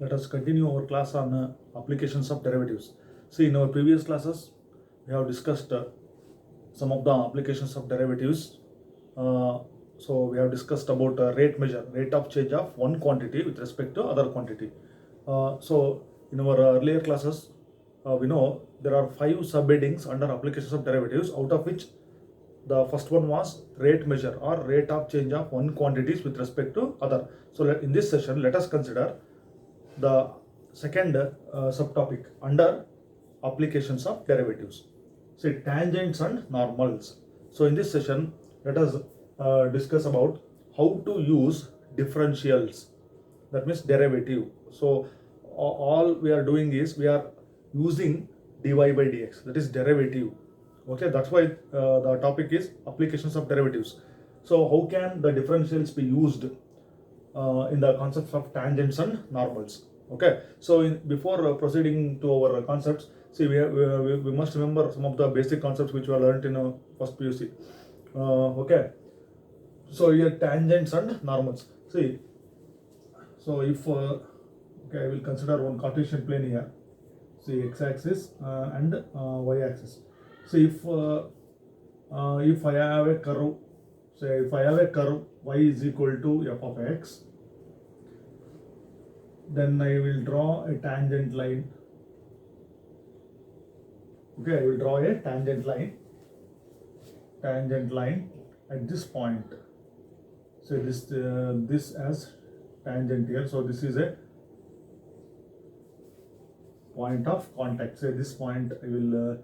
Let us continue our class on applications of derivatives. See, in our previous classes, we have discussed some of the applications of derivatives. So we have discussed about rate measure, rate of change of one quantity with respect to other quantity. So in our earlier classes, we know there are 5 subheadings under applications of derivatives, out of which the first one was rate measure or rate of change of one quantities with respect to other. So in this session, let us consider the second subtopic under applications of derivatives. See, tangents and normals. So in this session, let us discuss about how to use differentials, that means derivative. So all we are doing is we are using dy by dx, that is derivative. Okay, that's why the topic is applications of derivatives. So how can the differentials be used in the concepts of tangents and normals? Okay, so before proceeding to our concepts, see, we must remember some of the basic concepts which we learned in first PUC. Okay, so here tangents and normals. See, so if okay, I will consider one Cartesian plane here. See, x-axis and y-axis. So if I have a curve, say if I have a curve y is equal to f of x, then I will draw a tangent line. Okay, I will draw a tangent line at this point. So this as tangent here. So this is a point of contact. Say this point, I will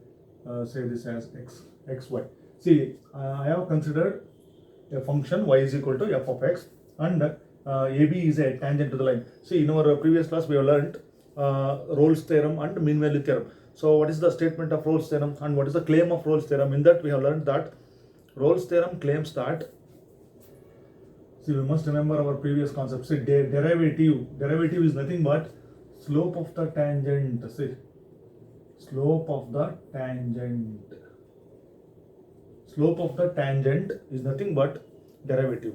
say this as xy. See, I have considered a function y is equal to f of x, and AB is a tangent to the line. See, in our previous class we have learned Rolle's theorem and mean value theorem. So what is the statement of Rolle's theorem and what is the claim of Rolle's theorem? In that we have learned that Rolle's theorem claims that, see, we must remember our previous concept. See, derivative is nothing but slope of the tangent. See, slope of the tangent is nothing but derivative.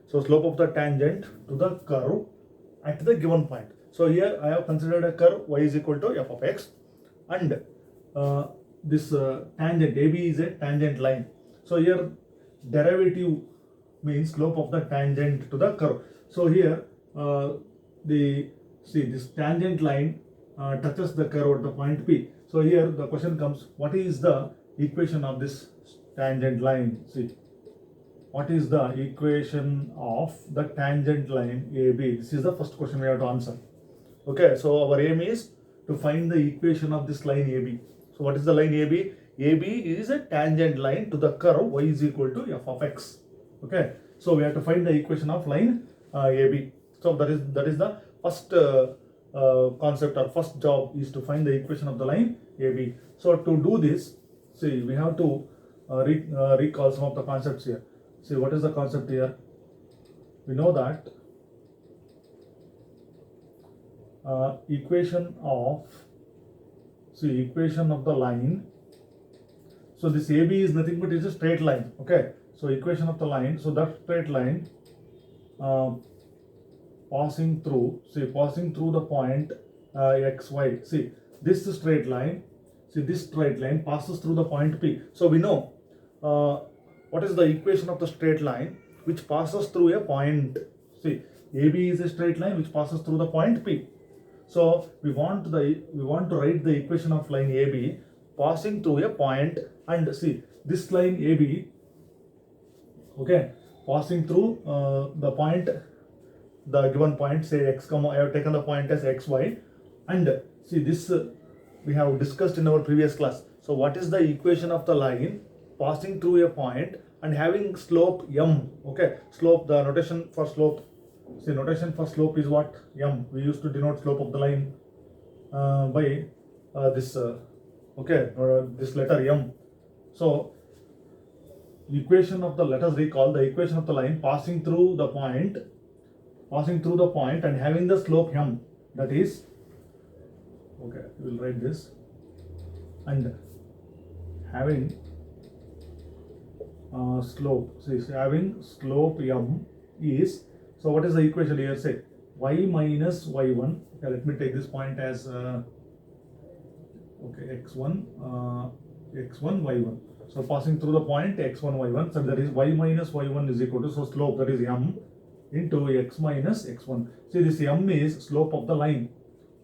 So slope of the tangent to the curve at the given point. So here I have considered a curve y is equal to f of x, and this tangent AB is a tangent line. So here derivative means slope of the tangent to the curve. So here this tangent line touches the curve at the point P. So here the question comes, what is the equation of this tangent line? See, what is the equation of the tangent line AB? This is the first question we have to answer. Okay, so our aim is to find the equation of this line AB. So what is the line AB? AB is a tangent line to the curve y is equal to f of x. Okay, so we have to find the equation of line AB. So that is the first concept, or first job is to find the equation of the line AB. So to do this, see, we have to recall some of the concepts here. See, what is the concept here? We know that equation of the line. So this AB is nothing but it's a straight line. Okay, so equation of the line. So that straight line passing through the point xy. See, this straight line. See, this straight line passes through the point P. So we know what is the equation of the straight line which passes through a point. See, AB is a straight line which passes through the point P. So we want to write the equation of line AB passing through a point, and see, this line AB, okay, passing through the point, the given point, say x comma, I have taken the point as xy, and see, this we have discussed in our previous class. So what is the equation of the line passing through a point and having slope m? Okay, slope, the notation for slope, see, notation for slope is what? M. We used to denote slope of the line by this this letter m. So equation of the, let us recall the equation of the line passing through the point and having the slope m, that is, okay, we will write this, and having slope, see, having slope m is, so what is the equation here? Say y minus y1. Okay, let me take this point as x1 y1. So passing through the point x1 y1, so that is y minus y1 is equal to, so slope, that is m into x minus x1. See, this m is slope of the line.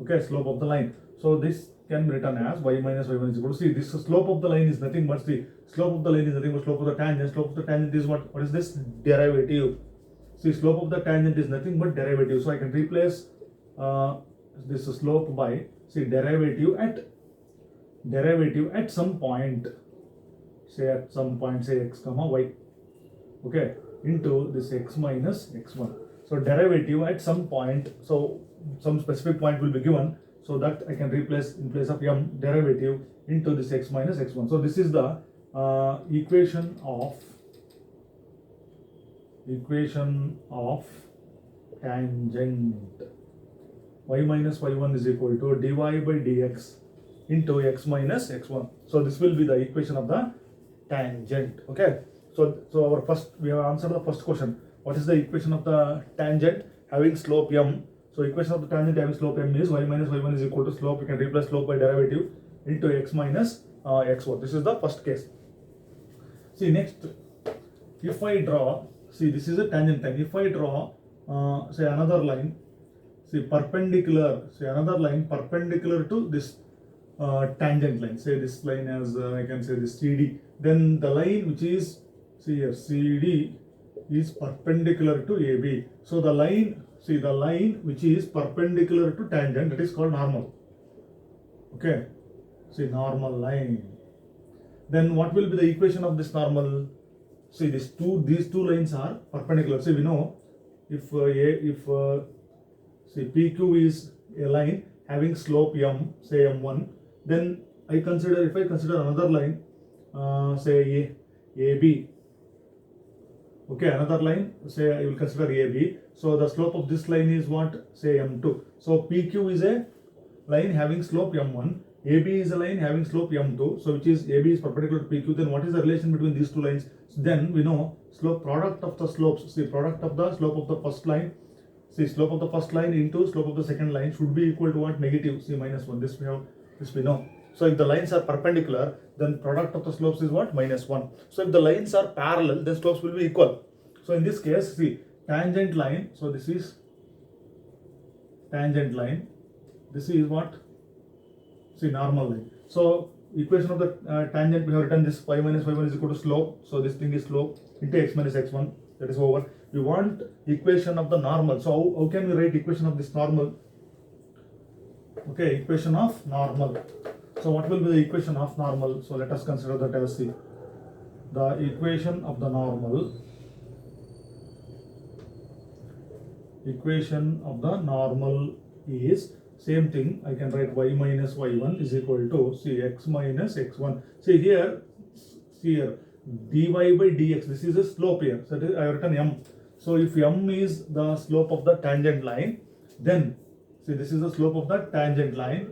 Okay, slope of the line. So this can be written as y minus y1 is equal to, see, this slope of the line is nothing but, see, slope of the line is nothing but slope of the tangent. Slope of the tangent is what is this? Derivative. See, slope of the tangent is nothing but derivative. So I can replace this slope by, see, derivative at some point, say at some point, say x comma y, okay, into this x minus x1. So derivative at some point, so some specific point will be given, so that I can replace in place of m derivative into this x minus x1. So this is the equation of tangent. Y minus y1 is equal to dy by dx into x minus x1. So this will be the equation of the tangent. Okay, so our first, we have answered the first question. What is the equation of the tangent having slope m? So equation of the tangent having slope m is y minus y1 is equal to slope, you can replace slope by derivative into x minus x1. This is the first case. See, next, if I draw, see, this is a tangent line. If I draw say another line, see, perpendicular, say another line perpendicular to this tangent line, say this line as I can say this CD, then the line which is, see here, CD is perpendicular to AB. So the line, see, the line which is perpendicular to tangent, that is called normal. Okay, see, normal line. Then what will be the equation of this normal? See, these two lines are perpendicular. See, we know if see, PQ is a line having slope m, say m1, then if I consider another line, say AB, okay, another line, say I will consider AB. So the slope of this line is what? Say m2. So PQ is a line having slope m1, AB is a line having slope m2, so which is AB is perpendicular to PQ. Then what is the relation between these two lines? So then we know slope, product of the slopes, see, product of the slope of the first line, see, slope of the first line into slope of the second line should be equal to what? Negative, see, minus 1. This we know. So if the lines are perpendicular, then product of the slopes is what? Minus 1. So if the lines are parallel, then slopes will be equal. So in this case, see, tangent line, so this is tangent line, this is what? See, normal line. So equation of the tangent, we have written this y minus y1 is equal to slope. So this thing is slope into x minus x1, that is over. We want equation of the normal. So how can we write equation of this normal? Okay, equation of normal. So what will be the equation of normal? So let us consider that as, see, the equation of the normal. Equation of the normal is same thing. I can write y minus y1 is equal to, see, x minus x1. See here, dy by dx, this is a slope here. So I have written m. So if m is the slope of the tangent line, then see, this is the slope of the tangent line.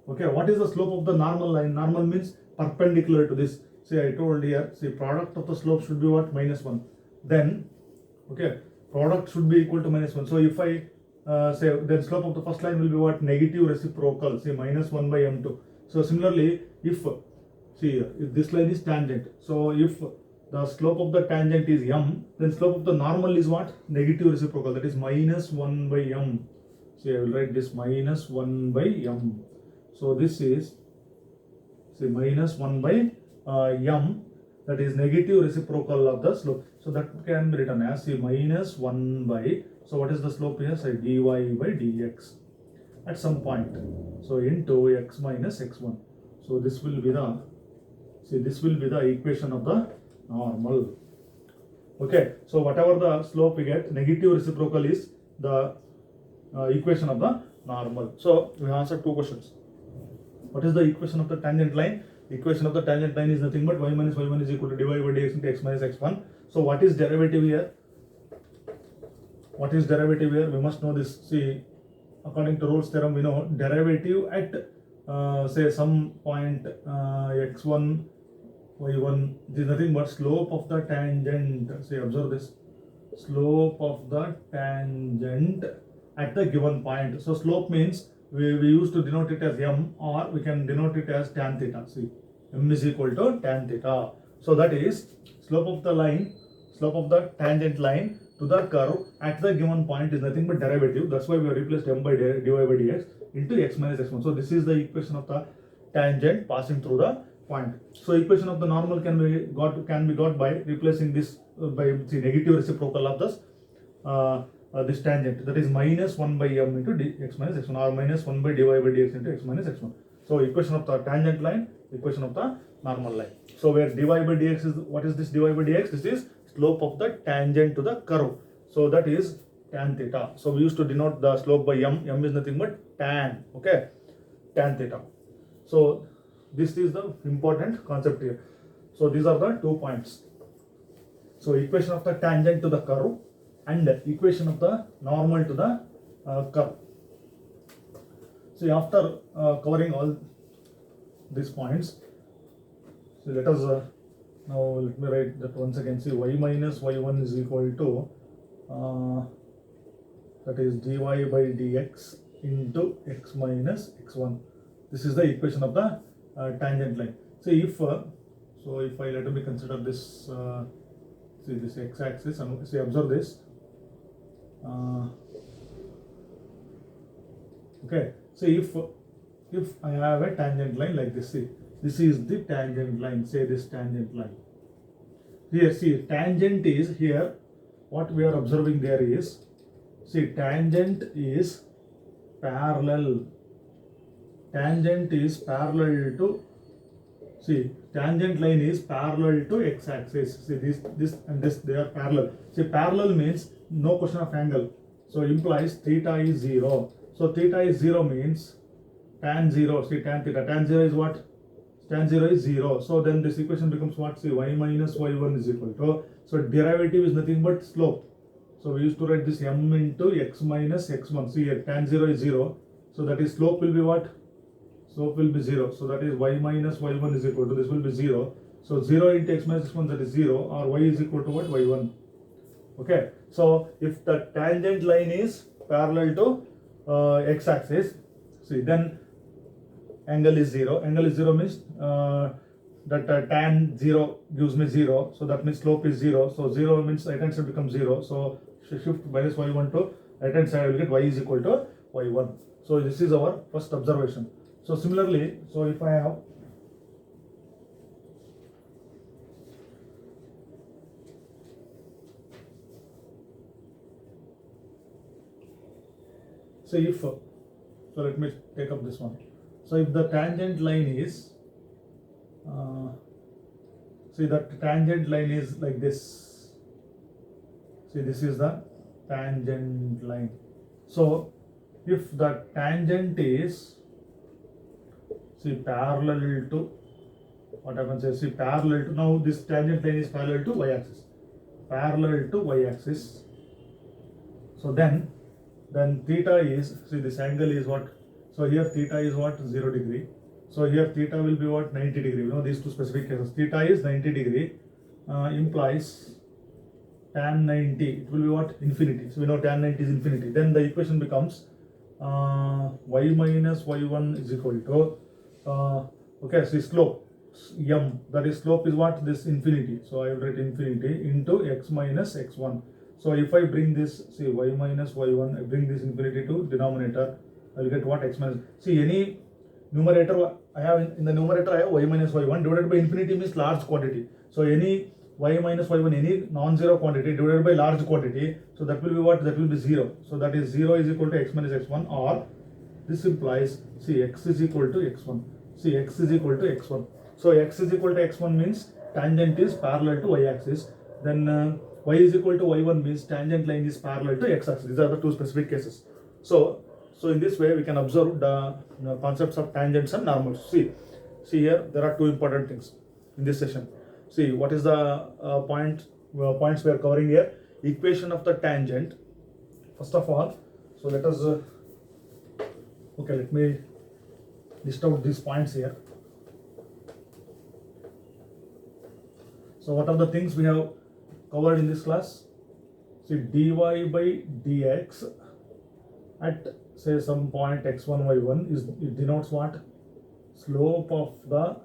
Okay, what is the slope of the normal line? Normal means perpendicular to this. See, I told here, see, product of the slope should be what? Minus 1. Then, okay, product should be equal to minus 1. So if I say, then slope of the first line will be what? Negative reciprocal, say, minus 1 by m2. So similarly, if, see here, if this line is tangent, so if the slope of the tangent is m, then slope of the normal is what? Negative reciprocal, that is minus 1 by m. See, I will write this minus 1 by m. So this is, say, minus 1 by m, that is negative reciprocal of the slope. So that can be written as, see, minus 1 by, so what is the slope here? Say, dy by dx at some point. So into x minus x1. So this will be the, see, this will be the equation of the normal. Okay, so whatever the slope we get, negative reciprocal is the equation of the normal. So we answered two questions. What is the equation of the tangent line? Equation of the tangent line is nothing but y minus y1 is equal to dy by dx into x minus x1. So what is derivative here? What is derivative here? We must know this. See, according to Rolle's theorem, we know derivative at say some point x1 y1 is nothing but slope of the tangent. See, observe this. slope of the tangent at the given point. So slope means we used to denote it as m, or we can denote it as tan theta. See, m is equal to tan theta. So that is slope of the line, slope of the tangent line to the curve at the given point is nothing but derivative. That's why we have replaced m by dy by dx into x minus x1. So this is the equation of the tangent passing through the point. So equation of the normal can be got by replacing this by the negative reciprocal of this tangent, that is minus 1 by m into x minus x1, or minus 1 by dy by dx into x minus x1. So equation of the tangent line, equation of the normal line. So where dy by dx is, what is this dy by dx? This is slope of the tangent to the curve. So that is tan theta. So we used to denote the slope by m. M is nothing but tan. Okay, tan theta. So this is the important concept here. So these are the 2 points. So equation of the tangent to the curve and equation of the normal to the curve. See, after covering all these points, so let us now let me write that once again. See, y minus y1 is equal to that is dy by dx into x minus x1. This is the equation of the tangent line. So if if I let me consider this, see this x-axis, and see, observe this. Okay, so if I have a tangent line like this, see, this is the tangent line. Say this tangent line. Here, see, tangent is here. What we are observing there is, see, tangent is parallel. Tangent is parallel to, see, tangent line is parallel to x-axis. See, this and this, they are parallel. See, parallel means no question of angle. So implies theta is 0. So theta is 0 means tan 0. See, tan theta. Tan 0 is what? Tan 0 is 0. So then this equation becomes what? See, y minus y1 is equal to. So derivative is nothing but slope. So we used to write this m into x minus x1. See here, tan 0 is 0. So that is slope will be what? Slope will be 0. So that is y minus y1 is equal to, this will be 0. So 0 into x minus x1, that is 0, or y is equal to what? Y1. Okay. So if the tangent line is parallel to x-axis, see, then angle is 0. Angle is 0 means that tan 0 gives me 0. So that means slope is 0. So 0 means right hand side becomes 0. So shift minus y1 to right hand side, I will get y is equal to y1. So this is our first observation. So similarly, so if I have, say if, so let me take up this one. So if the tangent line is, see, that tangent line is like this. See, this is the tangent line. So if the tangent is, see, parallel to, what happens is, see, parallel to, now this tangent line is parallel to y-axis. Parallel to y-axis. So then theta is, see, this angle is what? So here theta is what? 0 degree. So here theta will be what? 90 degree. You know, these two specific cases. Theta is 90 degree, implies tan 90. It will be what? Infinity. So we know tan 90 is infinity. Then the equation becomes y minus y1 is equal to, okay, see, slope m, that is slope is what? This infinity. So I will write infinity into x minus x1. So if I bring this, see, y minus y1, I bring this infinity to denominator, I will get what? X minus. See, any numerator I have, in the numerator I have y minus y1 divided by infinity means large quantity. So any y minus y1, any non-zero quantity divided by large quantity, so that will be what? That will be 0. So that is 0 is equal to x minus x1, or this implies, see, x is equal to x1. See, x is equal to x1. So x is equal to x1 means tangent is parallel to y-axis. Then y is equal to y1 means tangent line is parallel to x-axis. These are the two specific cases. So in this way we can observe the concepts of tangents and normals. See here, there are two important things in this session. See, what is the points we are covering here? Equation of the tangent. First of all, so let us okay, let me list out these points here. So what are the things we have covered in this class? see dy by dx at say some point x1 y1 is, it denotes what? Slope of the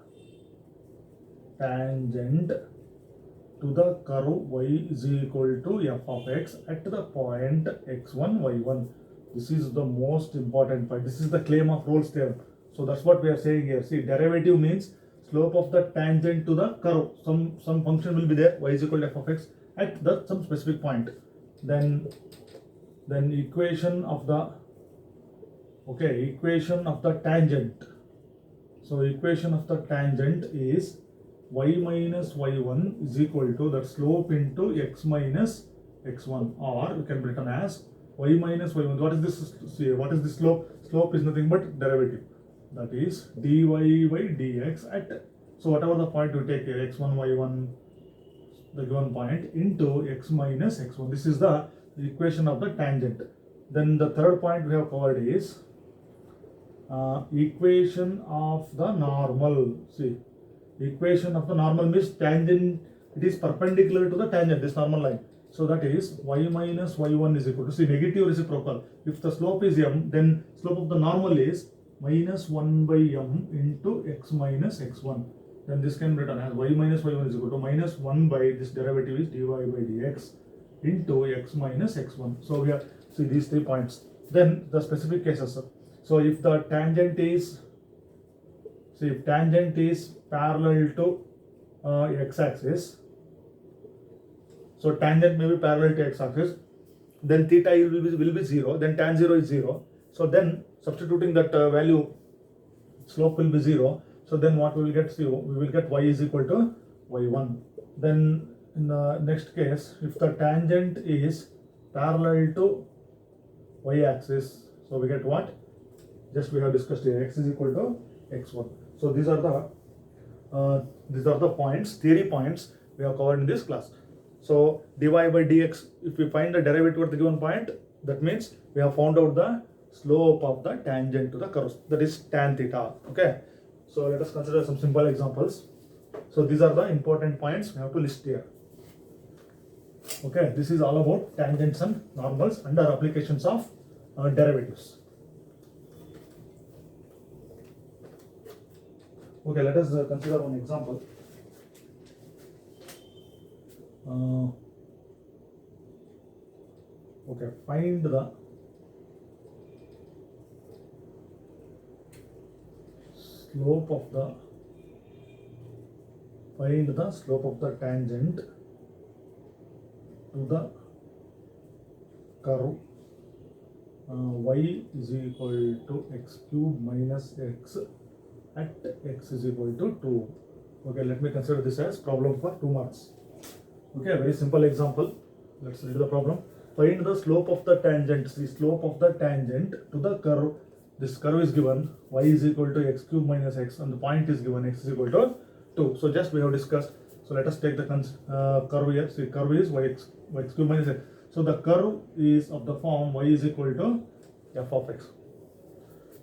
tangent to the curve y is equal to f of x at the point x1 y1. This is the most important point. This is the claim of Rolle's theorem. So that's what we are saying here. See, derivative means slope of the tangent to the curve. Some function will be there, y is equal to f of x at some specific point. Then equation of the tangent. So equation of the tangent is y minus y1 is equal to that slope into x minus x1, or we can written as y minus y1. What is this? See, what is the slope? Slope is nothing but derivative. That is dy by dx at, so whatever the point you take here, x1 y1, the given point, into x minus x1. This is the equation of the tangent. Then the third point we have covered is equation of the normal. See, equation of the normal means tangent, it is perpendicular to the tangent, this normal line. So that is y minus y1 is equal to, see, negative reciprocal. If the slope is m, then slope of the normal is minus 1 by m into x minus x1. Then this can be written as y minus y1 is equal to minus 1 by this derivative is dy by dx into x minus x1. So we have, see, these 3 points. Then the specific cases. So if the tangent is, see, if tangent is parallel to x-axis, so tangent may be parallel to x-axis, then theta will be 0, then tan 0 is 0. So then substituting that value, slope will be 0. So then what we will get? See, we will get y is equal to y1. Then in the next case, if the tangent is parallel to y-axis, so we get what? Just we have discussed here, x is equal to x1. So these are the points, theory points we have covered in this class. So dy by dx, if we find the derivative at the given point, that means we have found out the slope of the tangent to the curve, that is tan theta. Okay, so let us consider some simple examples. So these are the important points we have to list here. Okay, this is all about tangents and normals and our applications of derivatives. Okay, let us consider one example. Okay, find the slope of the tangent to the curve y is equal to x cube minus x at x is equal to 2. Okay, let me consider this as problem for 2 marks. Okay, very simple example. Let's read the problem. Find the slope of the tangent. The slope of the tangent to the curve. This curve is given y is equal to x cube minus x, and the point is given x is equal to 2. So just we have discussed. So let us take the curve here. See, curve is y cube minus x. So the curve is of the form y is equal to f of x.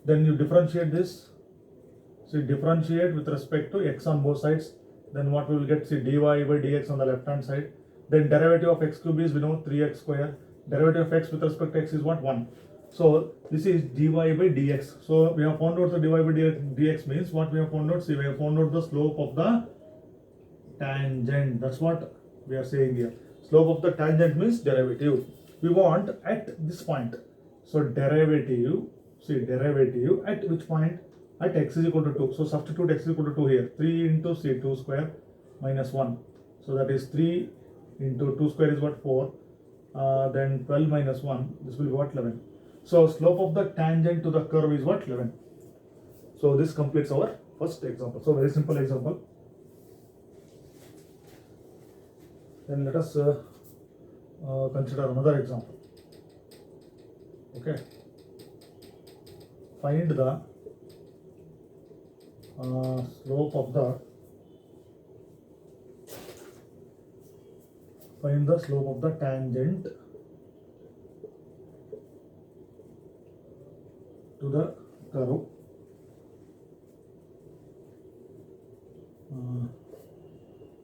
Then you differentiate this. So differentiate with respect to x on both sides. Then what we will get? See, dy by dx on the left hand side. Then derivative of x cube is, we know, 3x square. Derivative of x with respect to x is what? 1. So this is dy by dx. So we have found out the dy by dx means what we have found out? See, we have found out the slope of the tangent. That's what we are saying here. Slope of the tangent means derivative. We want at this point. So derivative, see, derivative at which point? At x is equal to 2. So substitute x is equal to 2 here. 3 into c 2 square minus 1. So that is 3 into 2 square is what? 4. Then 12 minus 1. This will be what? 11. So slope of the tangent to the curve is what? 11. So this completes our first example. So very simple example. Then let us consider another example. Okay. Find the slope of the tangent to the curve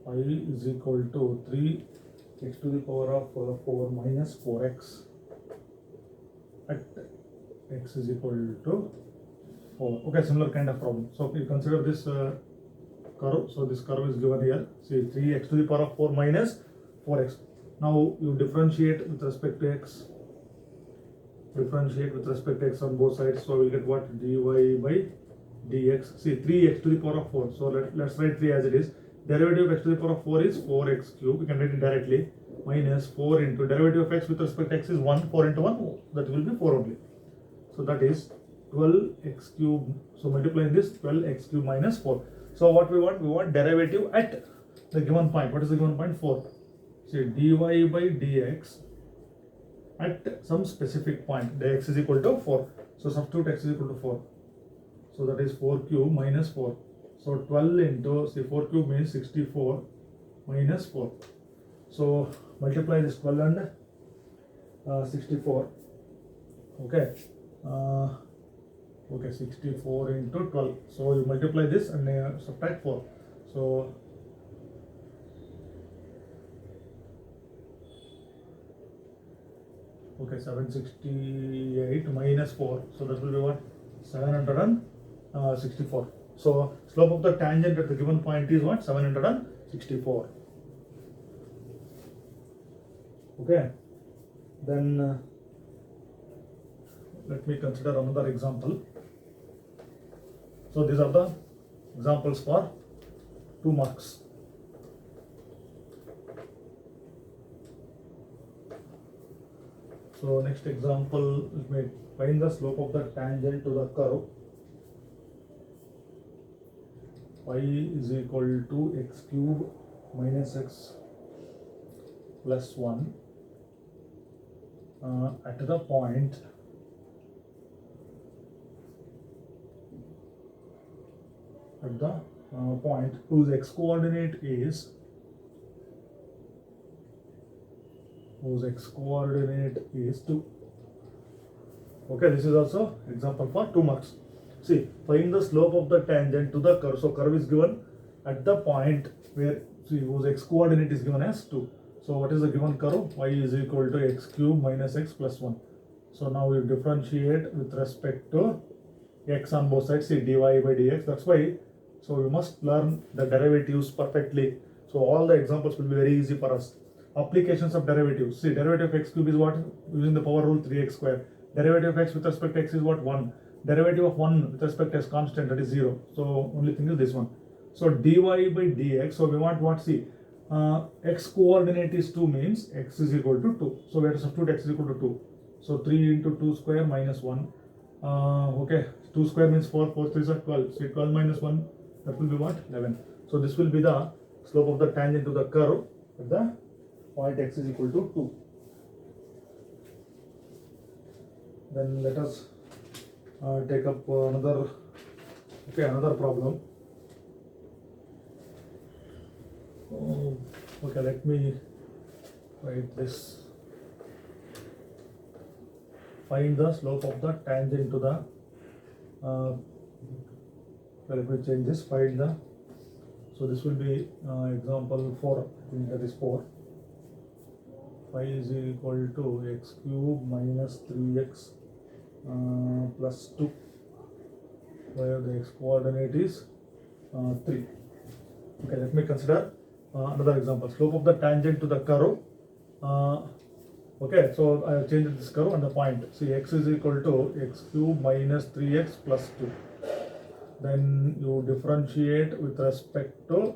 y is equal to 3 x to the power of 4 minus 4x at x is equal to 4. Okay, similar kind of problem. So you consider this curve. So this curve is given here. See, 3x to the power of 4 minus 4x. Now you differentiate with respect to x. Differentiate with respect to x on both sides. So we'll get what? Dy by dx. See, 3x to the power of 4. So let's write 3 as it is. Derivative of x to the power of 4 is 4x cube. We can write it directly. Minus 4 into derivative of x with respect to x is 1. 4 into 1, that will be 4 only. So that is 12x cube. So multiplying this, 12x cube minus 4. So what we want? We want derivative at the given point. What is the given point? 4. See, dy by dx at some specific point. The x is equal to 4. So substitute x is equal to 4. So that is 4 cube minus 4. So 12 into, see, 4 cube means 64 minus 4. So multiply this 12 and 64. Okay. Okay, 64 into 12. So you multiply this and subtract 4. So okay, 768 minus 4. So that will be what? 764. So slope of the tangent at the given point is what? 764. Okay. Then let me consider another example. So these are the examples for 2 marks. So next example, let me find the slope of the tangent to the curve. Y is equal to x cube minus x plus 1 at the point whose x coordinate is 2. Okay, this is also example for 2 marks. See, find the slope of the tangent to the curve. So curve is given at the point where, see, whose x coordinate is given as 2. So what is the given curve? Y is equal to x cube minus x plus 1. So now we differentiate with respect to x on both sides. See, dy by dx. That's why, so you must learn the derivatives perfectly. So all the examples will be very easy for us. Applications of derivatives. See, derivative of x cube is what? Using the power rule, 3x square. Derivative of x with respect to x is what? 1. Derivative of 1 with respect to x constant, that is 0. So only thing is this one. So dy by dx. So we want what? See, x coordinate is 2 means x is equal to 2. So we have to substitute x is equal to 2. So 3 into 2 square minus 1. Okay, 2 square means 4. 4 3 are 12. So 12 minus 1, that will be what? 11. So this will be the slope of the tangent to the curve at the point x is equal to 2. Then let us take up another problem. Okay, let me write this. Find the slope of the tangent to the let me change this. Find the, so this will be example 4. I think that is 4. Phi is equal to x cube minus 3x plus 2, where the x coordinate is 3. Okay, let me consider another example. Slope of the tangent to the curve. Okay, so I have changed this curve and the point. See, x is equal to x cube minus 3x plus 2. Then you differentiate with respect to,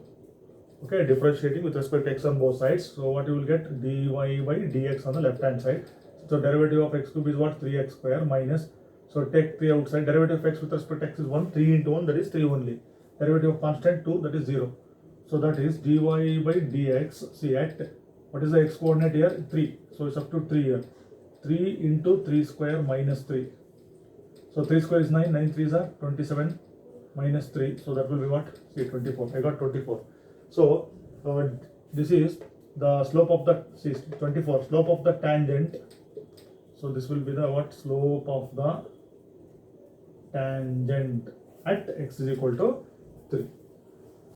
okay, differentiating with respect to x on both sides. So what you will get? Dy by dx on the left hand side. So derivative of x cube is what? 3x square minus, so take 3 outside. Derivative of x with respect to x is 1. 3 into 1, that is 3 only. Derivative of constant 2, that is 0. So that is dy by dx. See, at what is the x coordinate here? 3. So it's up to 3 here. 3 into 3 square minus 3. So 3 square is 9. 9 3s are 27 minus 3. So that will be what? See, 24. I got 24. So this is the slope of the, see, 24, slope of the tangent. So this will be the what? Slope of the tangent at x is equal to 3.